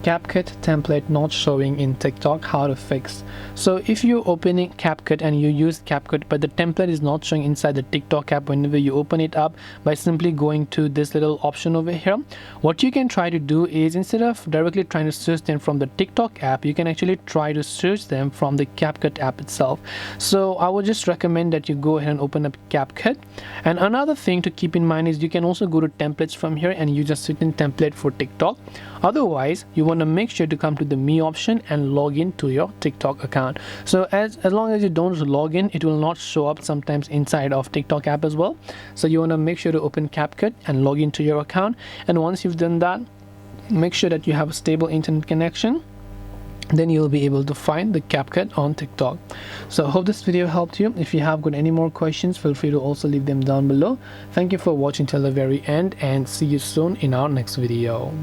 CapCut template not showing in TikTok, how to fix. So if you're opening CapCut and you use CapCut but the template is not showing inside the TikTok app whenever you open it up, by simply going to this little option over here, what you can try to do is, instead of directly trying to search them from the TikTok app, you can actually try to search them from the CapCut app itself. So I would just recommend that you go ahead and open up CapCut. And another thing to keep in mind is you can also go to templates from here and use a certain template for TikTok. Otherwise, you want to make sure to come to the me option and log in to your TikTok account. So as long as you don't log in, it will not show up sometimes inside of TikTok app as well. So you want to make sure to open CapCut and log into your account. And once you've done that, make sure that you have a stable internet connection. Then you'll be able to find the CapCut on TikTok. So I hope this video helped you. If you have got any more questions, feel free to also leave them down below. Thank you for watching till the very end, and see you soon in our next video.